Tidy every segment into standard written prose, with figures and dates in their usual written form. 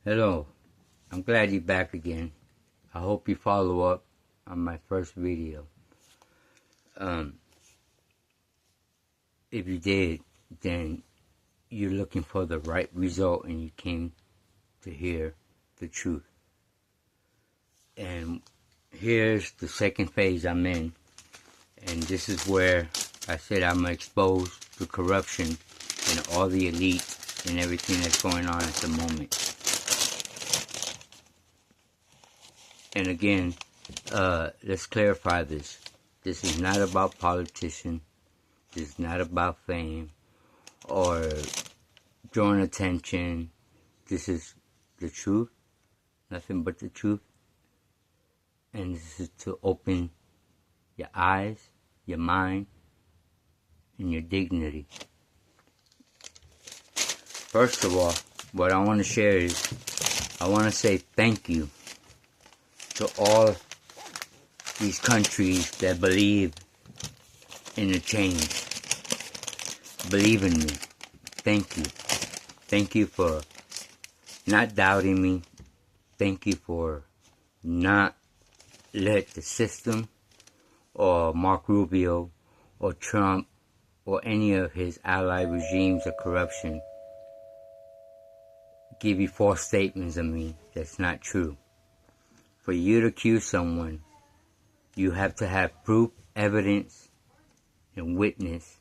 Hello, I'm glad you're back again. I hope you follow up on my first video. If you did, then you're looking for the right result and you came to hear the truth. And here's the second phase I'm in. And this is where I said I'm going to expose the corruption and all the elite and everything that's going on at the moment. And again, let's clarify this. This is not about politicians. This is not about fame or drawing attention. This is the truth, nothing but the truth. And this is to open your eyes, your mind, and your dignity. First of all, what I want to share is, I want to say thank you to all these countries that believe in the change. Believe in me. Thank you. Thank you for not doubting me. Thank you for not let the system or Mark Rubio or Trump or any of his allied regimes of corruption give you false statements of me that's not true. For you to accuse someone, you have to have proof, evidence, and witness,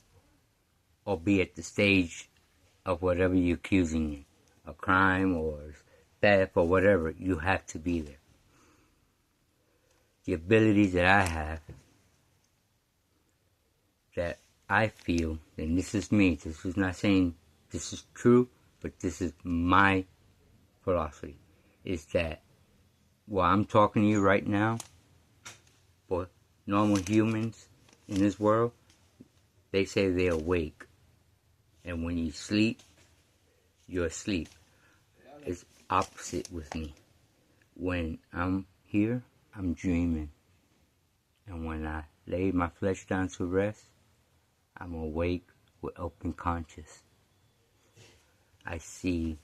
or be at the stage of whatever you're accusing, a crime or theft or whatever. You have to be there. The abilities that I have, that I feel, and this is me, this is not saying this is true, but this is my philosophy, is that while I'm talking to you right now, for normal humans in this world, they say they're awake. And when you sleep, you're asleep. It's opposite with me. When I'm here, I'm dreaming. And when I lay my flesh down to rest, I'm awake with open conscience. I see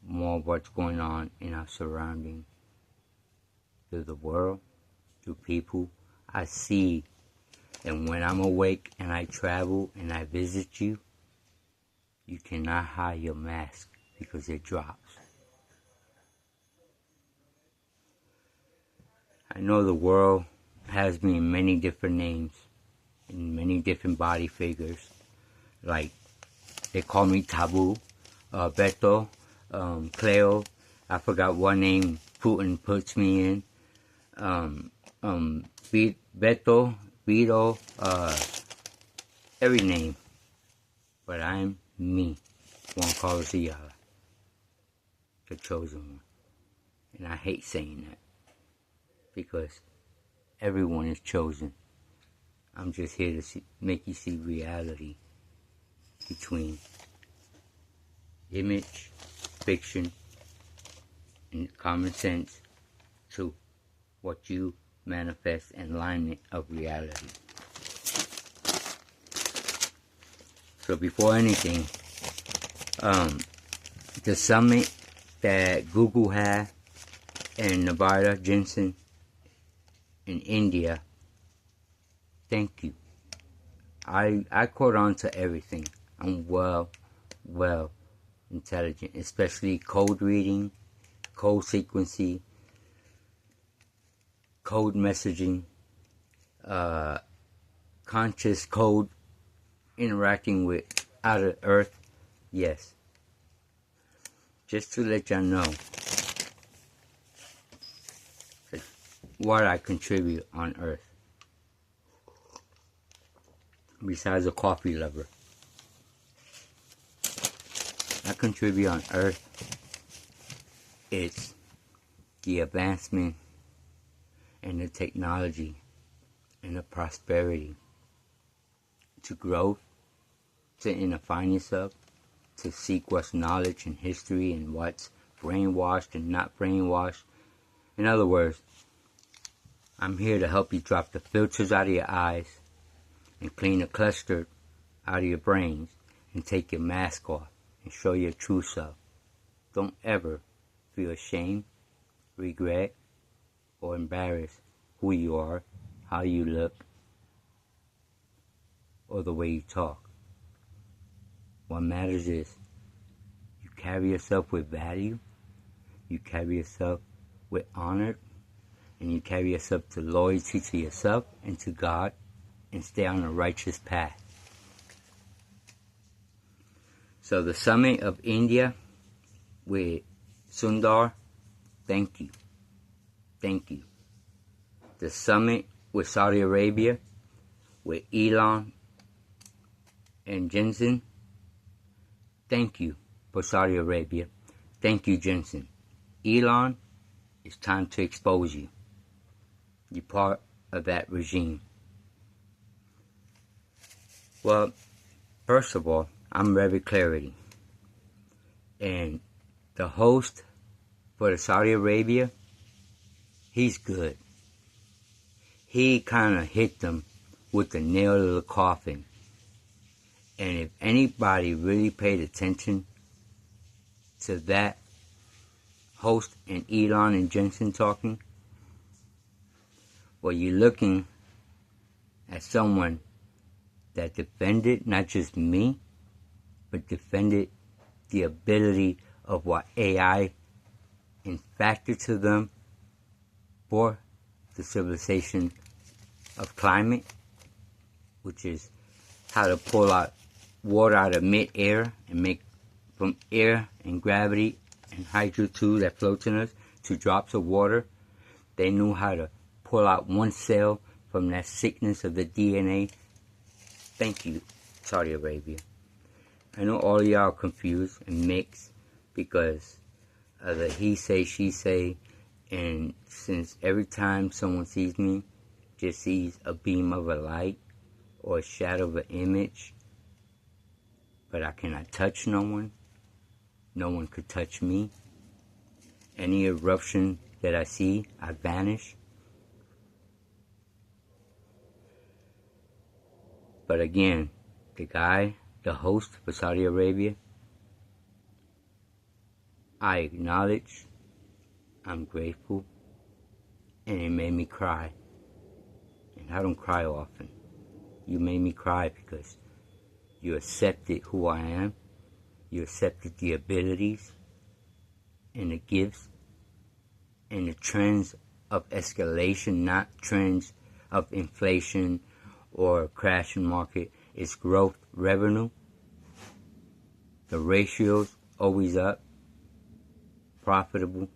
more of what's going on in our surrounding, through the world, through people. I see, and when I'm awake and I travel and I visit you, you cannot hide your mask because it drops. I know the world has me in many different names, in many different body figures. Like, they call me Taboo, Beto, Cleo. I forgot what name Putin puts me in. Beto, Vito, every name. But I'm me, Juan Carlos Ayala, the chosen one. And I hate saying that, because everyone is chosen. I'm just here to make you see reality between image, fiction, and common sense to what you manifest and alignment of reality. So before anything, the summit that Google had in Nevada, Jensen, in India, thank you. I caught on to everything. I'm well intelligent, especially code reading, code sequencing, code messaging, conscious code, interacting with outer earth. Yes. Just to let y'all know what I contribute on earth. Besides a coffee lover, I contribute on earth. It's the advancement and the technology and the prosperity to grow, to define yourself, to seek what's knowledge and history and what's brainwashed and not brainwashed. In other words, I'm here to help you drop the filters out of your eyes and clean the cluster out of your brains and take your mask off and show your true self. Don't ever feel ashamed, regret, or embarrassed who you are, how you look, or the way you talk. What matters is you carry yourself with value, you carry yourself with honor, and you carry yourself to loyalty to yourself and to God, and stay on a righteous path. So the summit of India with Sundar, thank you. Thank you. The summit with Saudi Arabia, with Elon and Jensen, thank you for Saudi Arabia. Thank you, Jensen. Elon, it's time to expose you. You're part of that regime. Well, first of all, I'm Reverend Clarity. And the host for the Saudi Arabia, he's good. He kind of hit them with the nail of the coffin. And if anybody really paid attention to that host and Elon and Jensen talking, well, you're looking at someone that defended not just me, but defended the ability of what AI factored to them for the civilization of climate, which is how to pull out water out of mid-air and make from air and gravity and Hydro 2 that floats in us to drops of water. They knew how to pull out one cell from that sickness of the DNA. Thank you, Saudi Arabia. I know all of y'all are confused and mixed because of the he say, she say, and since every time someone sees me, just sees a beam of a light or a shadow of an image, but I cannot touch no one. No one could touch me. Any eruption that I see, I vanish. But again, the host for Saudi Arabia, I acknowledge, I'm grateful, and it made me cry. And I don't cry often. You made me cry because you accepted who I am. You accepted the abilities and the gifts and the trends of escalation, not trends of inflation or crashing market. It's growth, revenue. The ratios always up, profitable.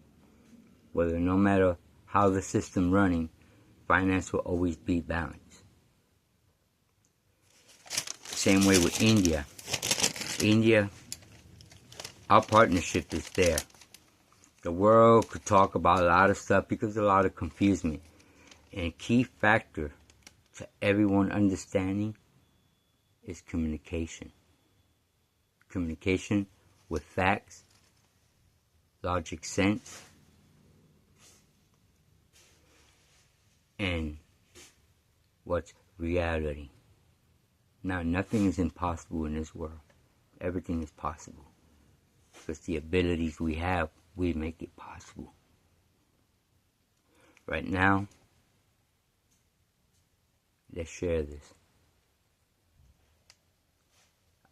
Whether no matter how the system running, finance will always be balanced. Same way with India. India, our partnership is there. The world could talk about a lot of stuff because there's a lot of confusion. And a key factor to everyone understanding is communication. Communication with facts, logic, sense, and what's reality. Now, nothing is impossible in this world. Everything is possible. Because the abilities we have, we make it possible. Right now, let's share this.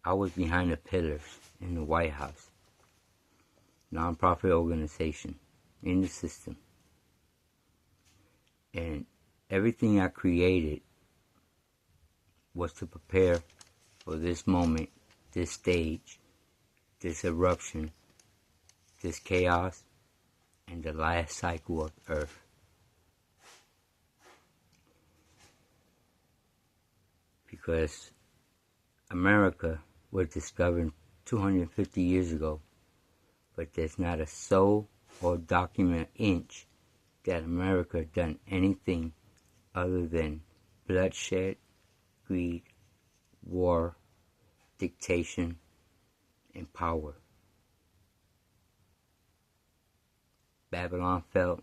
I was behind the pillars in the White House, nonprofit organization, in the system. And everything I created was to prepare for this moment, this stage, this eruption, this chaos, and the last cycle of Earth. Because America was discovered 250 years ago, but there's not a soul or document inch that America done anything other than bloodshed, greed, war, dictation, and power. Babylon fell,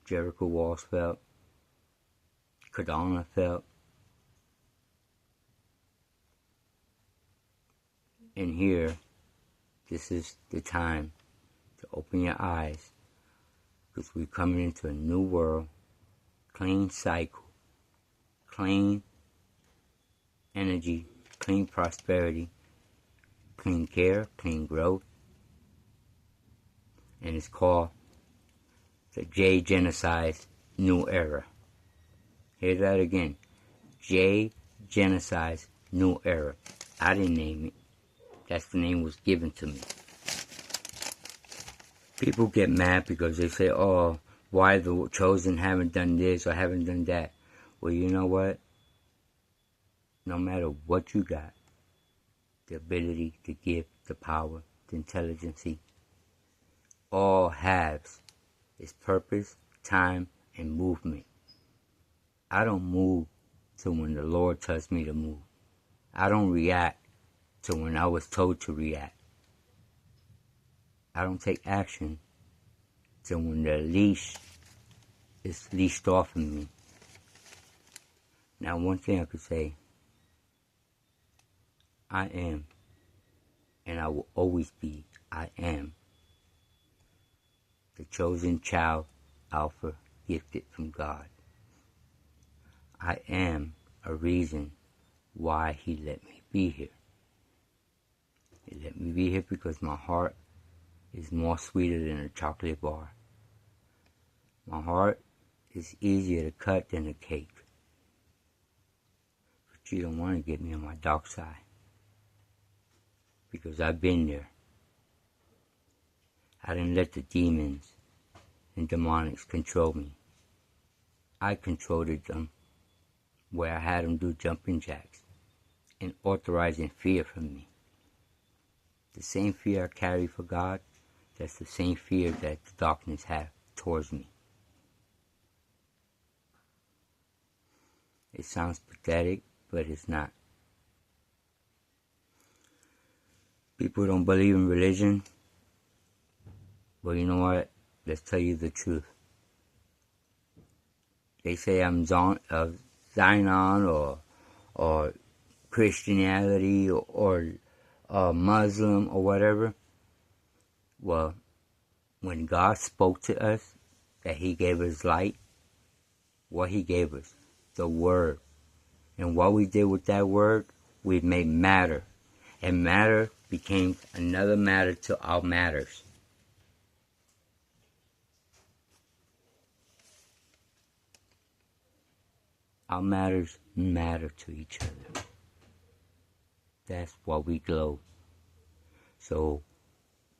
Jericho walls fell, Kadana fell, and here, this is the time to to open your eyes, because we're coming into a new world, clean cycle, clean energy, clean prosperity, clean care, clean growth. And it's called the J Genocide New Era. Hear that again. J Genocide New Era. I didn't name it. That's the name was given to me. People get mad because they say, oh, why the chosen haven't done this or haven't done that. Well, you know what? No matter what you got, the ability, the gift, the power, the intelligence, all halves is purpose, time, and movement. I don't move to when the Lord tells me to move. I don't react to when I was told to react. I don't take action till when the leash is leashed off of me. Now, one thing I could say, I am, and I will always be, I am the chosen child, Alpha, gifted from God. I am a reason why He let me be here. He let me be here because my heart is more sweeter than a chocolate bar. My heart is easier to cut than a cake. But you don't want to get me on my dark side, because I've been there. I didn't let the demons and demonics control me. I controlled them where I had them do jumping jacks and authorizing fear from me. The same fear I carry for God, that's the same fear that the darkness have towards me. It sounds pathetic, but it's not. People don't believe in religion. Well, you know what? Let's tell you the truth. They say I'm Zion or Christianity or Muslim or whatever. Well, when God spoke to us, that He gave us light, what He gave us? The Word. And what we did with that Word, we made matter. And matter became another matter to our matters. Our matters matter to each other. That's why we glow. So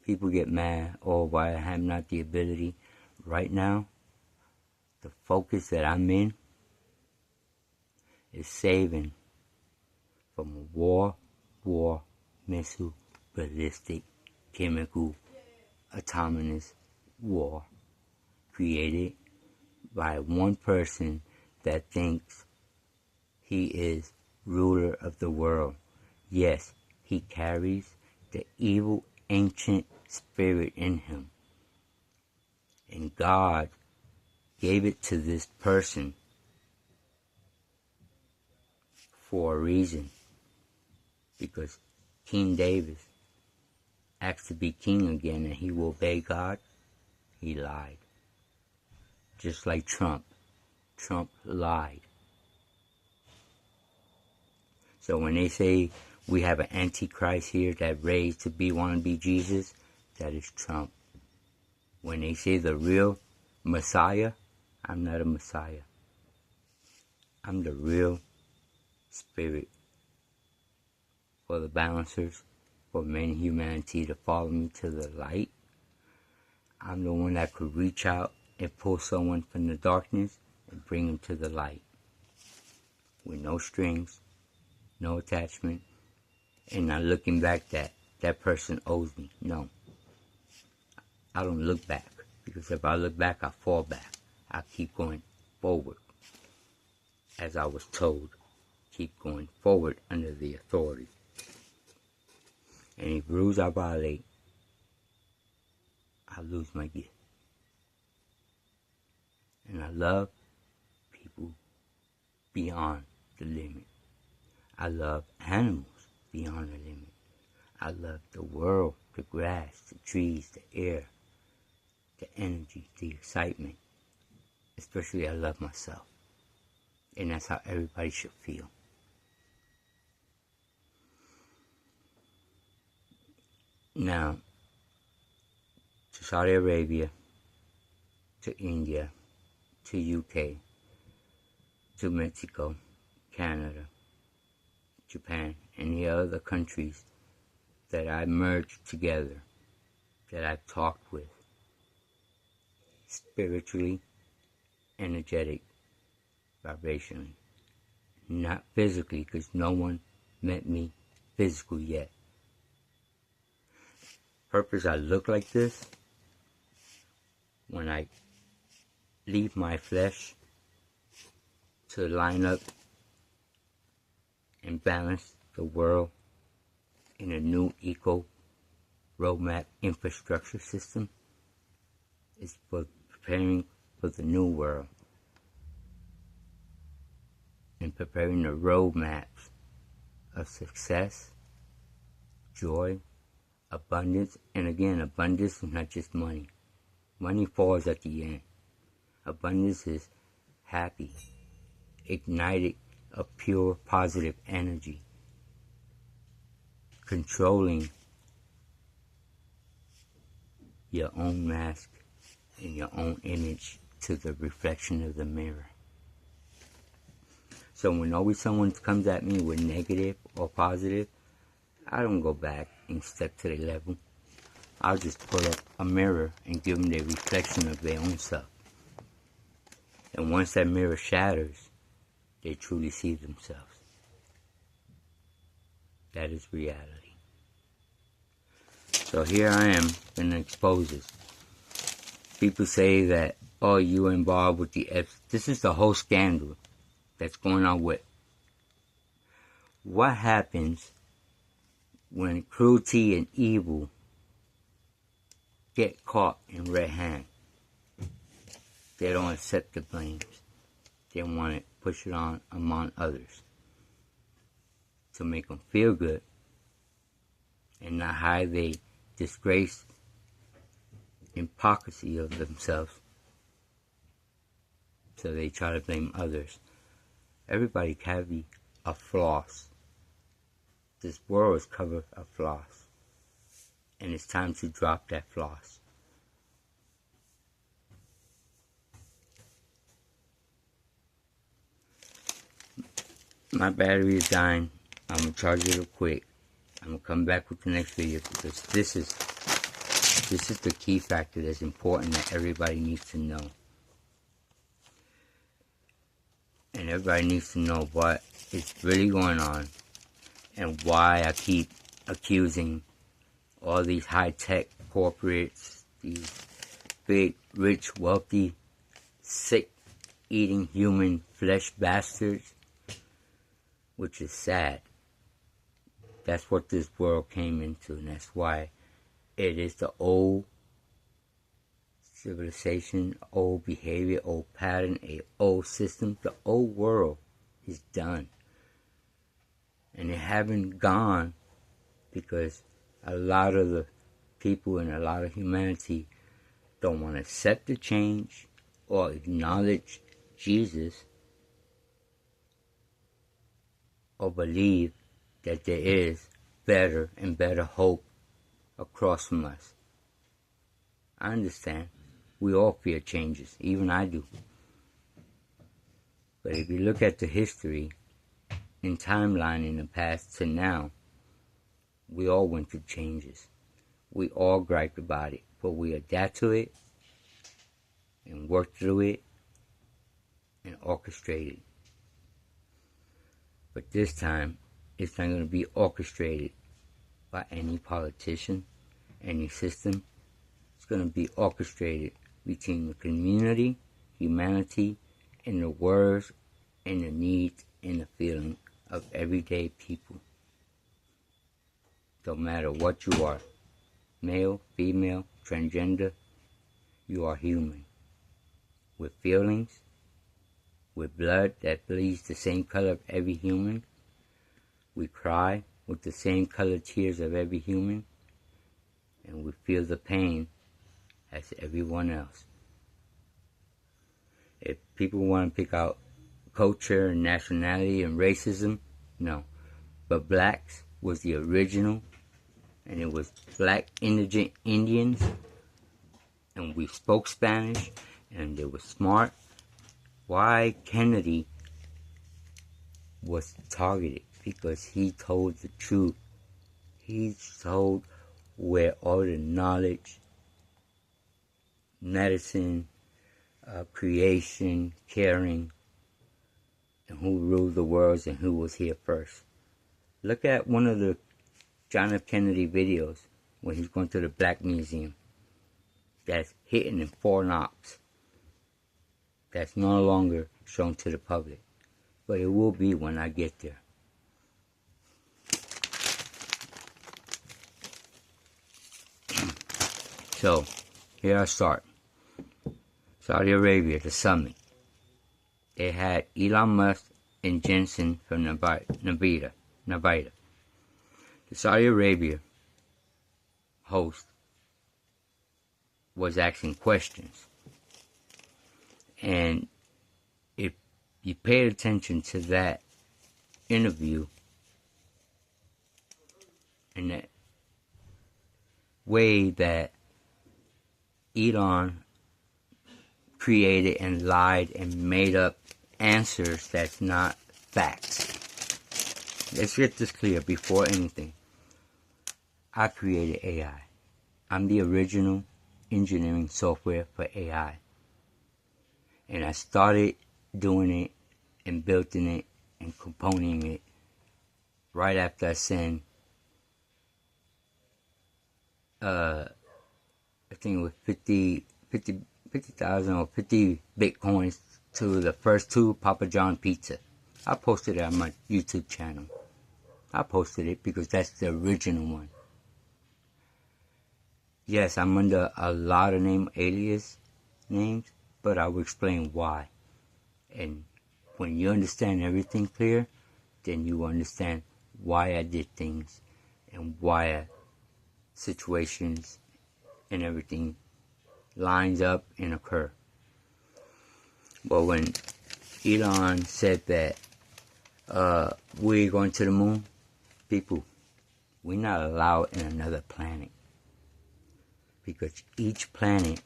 people get mad, oh, why I have not the ability. Right now, the focus that I'm in is saving from a war, missile, ballistic, chemical, autonomous war created by one person that thinks he is ruler of the world. Yes, he carries the evil ancient spirit in him. And God gave it to this person for a reason. Because King David asked to be king again and he will obey God. He lied. Just like Trump. Trump lied. So when they say we have an antichrist here that raised to want to be Jesus, that is Trump. When they say the real Messiah, I'm not a Messiah. I'm the real spirit for the balancers, for men and humanity to follow me to the light. I'm the one that could reach out and pull someone from the darkness and bring them to the light. With no strings, no attachment, and not looking back that person owes me. No. I don't look back, because if I look back, I fall back. I keep going forward. As I was told, keep going forward under the authority. Any rules I violate, I lose my gift. And I love people beyond the limit. I love animals beyond the limit. I love the world, the grass, the trees, the air. the energy, the excitement. Especially I love myself. And that's how everybody should feel. Now, to Saudi Arabia, to India, to UK, to Mexico, Canada, Japan, and the other countries that I merged together, that I've talked with, spiritually, energetic, vibrationally. Not physically, because no one met me physical yet. Purpose I look like this when I leave my flesh to line up and balance the world in a new eco roadmap infrastructure system is for preparing for the new world and preparing the roadmaps of success, joy, abundance. And again, abundance is not just money. Money falls at the end. Abundance is happy, ignited of pure positive energy, controlling your own mask and your own image to the reflection of the mirror. So when always someone comes at me with negative or positive, I don't go back and step to their level. I'll just pull up a mirror and give them the reflection of their own self. And once that mirror shatters, they truly see themselves. That is reality. So here I am going to expose this. People say that, oh, you involved with the F. This is the whole scandal that's going on with what happens when cruelty and evil get caught in red hand. They don't accept the blames. They want to push it on among others to make them feel good and not hide the disgrace, hypocrisy of themselves. So they try to blame others. Everybody carries a floss. This world is covered of floss. And it's time to drop that floss. My battery is dying. I'm going to charge it real quick. I'm going to come back with the next video because this is the key factor that's important that everybody needs to know. And everybody needs to know what is really going on and why I keep accusing all these high-tech corporates, these big, rich, wealthy, sick, eating human flesh bastards, which is sad. That's what this world came into, and that's why it is the old civilization, old behavior, old pattern, old system. The old world is done. And it haven't gone because a lot of the people and a lot of humanity don't want to accept the change or acknowledge Jesus or believe that there is better and better hope across from us. I understand. We all fear changes. Even I do. But if you look at the history and timeline in the past to now, we all went through changes. We all griped about it. But we adapt to it and work through it and orchestrate it. But this time, it's not going to be orchestrated by any politician, any system. It's going to be orchestrated between the community, humanity, and the words and the needs and the feeling of everyday people. Don't matter what you are, male, female, transgender, you are human. With feelings, with blood that bleeds the same color of every human. We cry with the same colored tears of every human. And we feel the pain as everyone else. If people want to pick out culture and nationality and racism, no. But blacks was the original, and it was black indigent Indians, and we spoke Spanish, and they were smart. Why Kennedy was targeted? Because he told the truth. He told where all the knowledge, medicine, creation, caring, and who ruled the world and who was here first. Look at one of the John F. Kennedy videos when he's going to the Black Museum. That's hidden in Fort Knox. That's no longer shown to the public. But it will be when I get there. So, here I start. Saudi Arabia, the summit. They had Elon Musk and Jensen from Nevada. The Saudi Arabia host was asking questions. And if you paid attention to that interview and that way that Elon created and lied and made up answers that's not facts. Let's get this clear before anything. I created AI. I'm the original engineering software for AI. And I started doing it and building it and componenting it right after I sent I think it was 50,000 or 50 Bitcoins to the first two Papa John Pizza. I posted it on my YouTube channel. I posted it because that's the original one. Yes, I'm under a lot of alias names, but I will explain why. And when you understand everything clear, then you understand why I did things and why situations and everything lines up and occur. But when Elon said that we're going to the moon, people, we're not allowed in another planet. Because each planet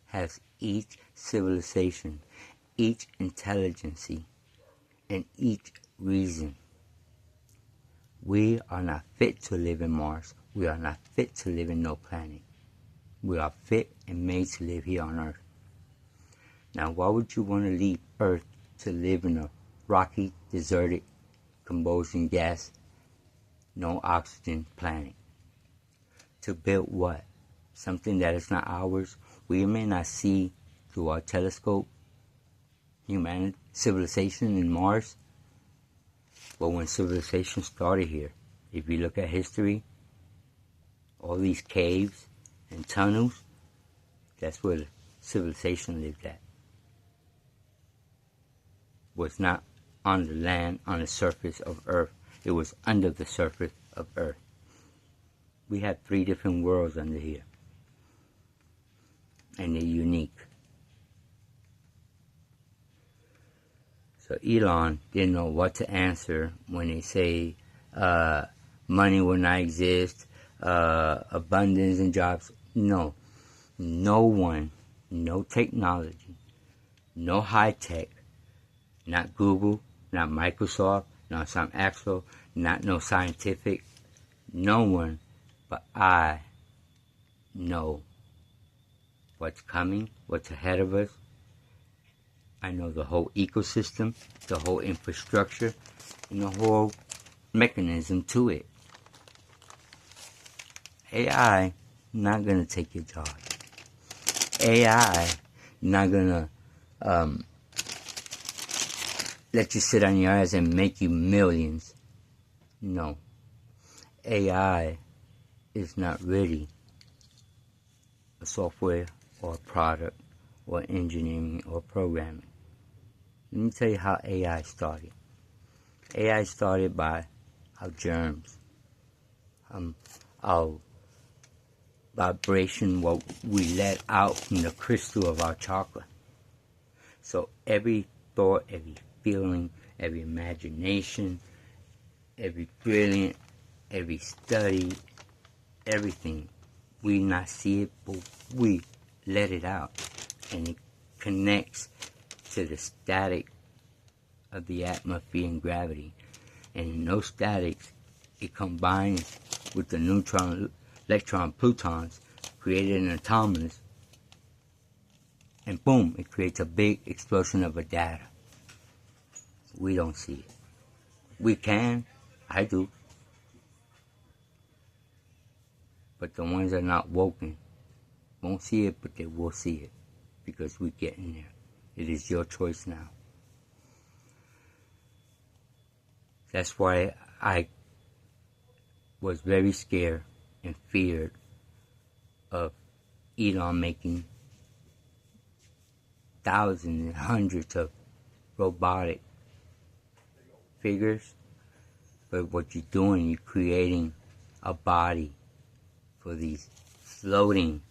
has each civilization, each intelligence, and each reason. We are not fit to live in Mars. We are not fit to live in no planet. We are fit and made to live here on Earth. Now, why would you want to leave Earth to live in a rocky, deserted, combustion gas, no oxygen planet? To build what? Something that is not ours. We may not see through our telescope humanity, civilization in Mars. But when civilization started here, if you look at history, all these caves and tunnels, that's where civilization lived at. Was not on the land, on the surface of Earth. It was under the surface of Earth. We have 3 different worlds under here. And they're unique. So Elon didn't know what to answer when they say money will not exist, abundance and jobs. No. No one, no technology, no high tech, not Google, not Microsoft, not some actual, not no scientific, no one but I know what's coming, what's ahead of us. I know the whole ecosystem, the whole infrastructure, and the whole mechanism to it. AI not going to take your job. AI not going to let you sit on your ass and make you millions. No. AI is not really a software or a product or engineering or programming. Let me tell you how AI started. AI started by our germs, our vibration, what we let out from the crystal of our chakra. So every thought, every feeling, every imagination, every brilliant, every study, everything, we not see it, but we let it out. And it connects to the static of the atmosphere and gravity. And in those statics, it combines with the neutron, electron, protons, created an autonomous, and boom, it creates a big explosion of a data. We don't see it. We can, I do. But the ones that are not woken won't see it, but they will see it, because we get in there. It is your choice now. That's why I was very scared and feared of Elon making thousands and hundreds of robotic figures. But what you're doing, you're creating a body for these floating